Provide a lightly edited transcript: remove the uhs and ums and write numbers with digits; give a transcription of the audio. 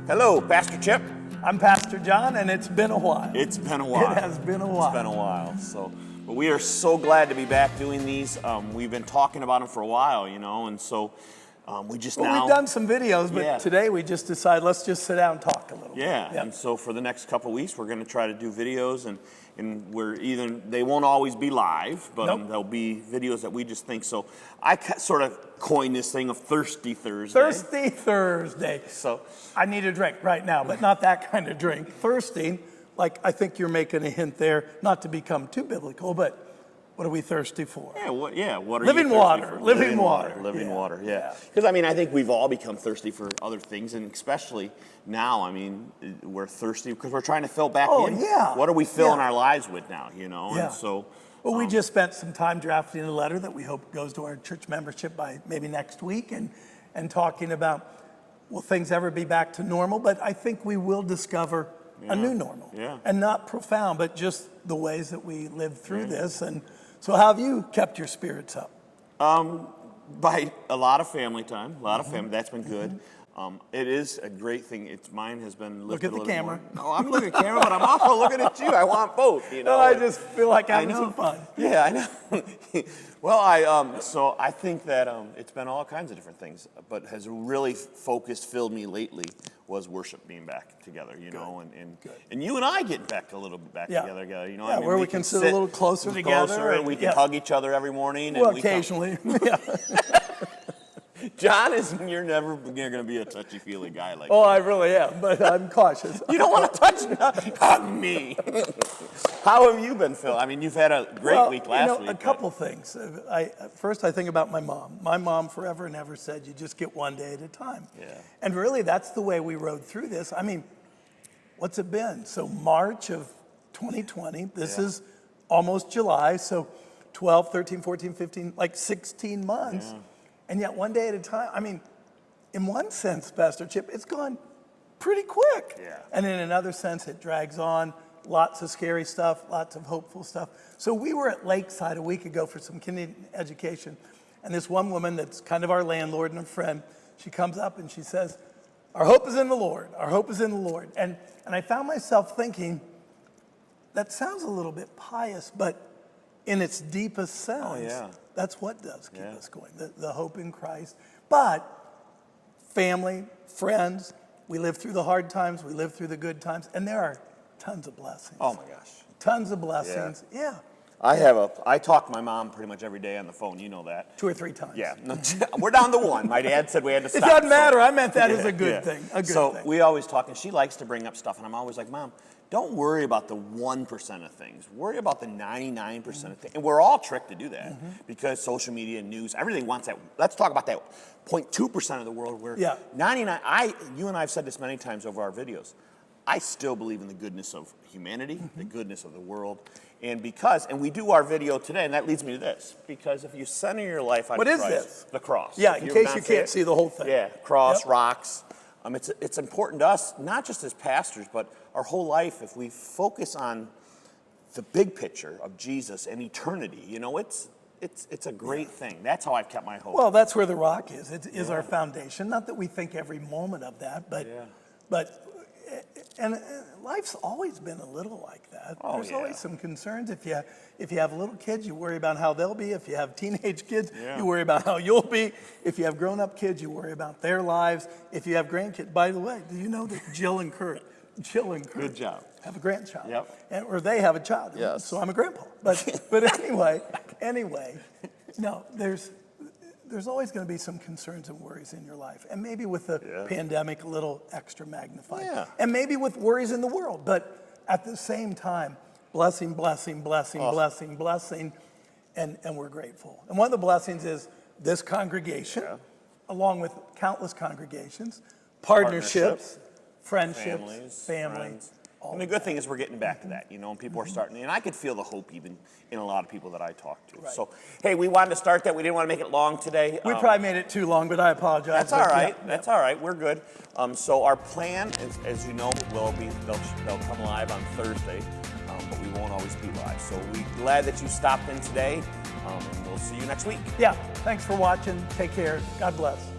Hello, Pastor Chip. I'm Pastor John, and it's been a while. It's been a while. It has been a while. It's been a while. But we are so glad to be back doing these. We've been talking about them for a while, and so we just now. We've done some videos, but today we just decided let's just sit down and talk a little bit. Yeah, and so for the next couple of weeks, we're going to try to do videos, and they won't always be live, but there'll be videos that we just think. So I sort of coined this thing of Thirsty Thursday. Thirsty Thursday. So I need a drink right now, but not that kind of drink. Thirsty, like I think you're making a hint there, not to become too biblical, but what are we thirsty for? What are living you water, for? living water. Living water, yeah. Because, I think we've all become thirsty for other things, and especially now, we're thirsty because we're trying to fill back in. Yeah. What are we filling our lives with now, Yeah. And so... Well, we just spent some time drafting a letter that we hope goes to our church membership by maybe next week and talking about, will things ever be back to normal? But I think we will discover a new normal. Yeah. And not profound, but just the ways that we live through this. And so how have you kept your spirits up? By a lot of family time, That's been good. It is a great thing. Mine has been lifted Look at the camera. No, I'm looking at the camera, but I'm also looking at you. I want both, No, I just feel like having some fun. Yeah, I know. Well, so I think that it's been all kinds of different things, but has really filled me lately was worship being back together, and you and I getting back a little bit back together, where we can sit a little closer together, and we can hug each other every morning. Well, and occasionally, John you're never going to be a touchy-feely guy like Oh, that. I really am, but I'm cautious. You don't want to touch me. How have you been, Phil? You've had a great week last week. A couple things. First, I think about my mom. My mom forever and ever said, you just get one day at a time. Yeah. And really, that's the way we rode through this. What's it been? So March of 2020, this is almost July, so 12, 13, 14, 15, like 16 months. Yeah. And yet one day at a time, in one sense, Pastor Chip, it's gone pretty quick. Yeah. And in another sense, it drags on. Lots of scary stuff, lots of hopeful stuff. So we were at Lakeside a week ago for some Canadian education. And this one woman that's kind of our landlord and a friend, she comes up and she says, our hope is in the Lord. Our hope is in the Lord. And I found myself thinking, that sounds a little bit pious, but in its deepest sense, that's what does keep us going, the hope in Christ. But family, friends, we live through the hard times, we live through the good times, and there are tons of blessings. Oh my gosh. Tons of blessings, I talk to my mom pretty much every day on the phone, you know that. 2 or 3 times. Yeah, we're down to one. My dad said we had to stop. It doesn't matter, I meant that as a good thing, So we always talk, and she likes to bring up stuff, and I'm always like, Mom, don't worry about the 1% of things. Worry about the 99% of things. And we're all tricked to do that because social media and news, everything wants that. Let's talk about that 0.2% of the world where 99, you and I have said this many times over our videos. I still believe in the goodness of humanity, the goodness of the world. And we do our video today, and that leads me to this. Because if you center your life on Christ, this? The cross. Yeah, in case you can't see the whole thing. Yeah, cross, rocks. It's important to us, not just as pastors, but our whole life. If we focus on the big picture of Jesus and eternity, it's a great thing. That's how I've kept my hope. Well, that's where the rock is. It is our foundation. Not that we think every moment of that, but life's always been a little like that. There's always some concerns. If you have little kids, you worry about how they'll be. If you have teenage kids, you worry about how you'll be. If you have grown-up kids, you worry about their lives. If you have grandkids, by the way, do you know that Jill and Kurt, good job, have a grandchild? Yep. Or they have a child. Yes. So I'm a grandpa. But anyway, no, there's always going to be some concerns and worries in your life. And maybe with the pandemic, a little extra magnified. Yeah. And maybe with worries in the world. But at the same time, blessing, blessing, blessing, blessing, blessing. And we're grateful. And one of the blessings is this congregation, along with countless congregations, partnerships, friendships, families. And the good thing is we're getting back to that, and people are starting, and I could feel the hope even in a lot of people that I talk to. Right. So, hey, we wanted to start that. We didn't want to make it long today. We probably made it too long, but I apologize. That's all right. That's all right. We're good. So our plan, is, as you know, they'll come live on Thursday, but we won't always be live. So we're glad that you stopped in today, and we'll see you next week. Yeah. Thanks for watching. Take care. God bless.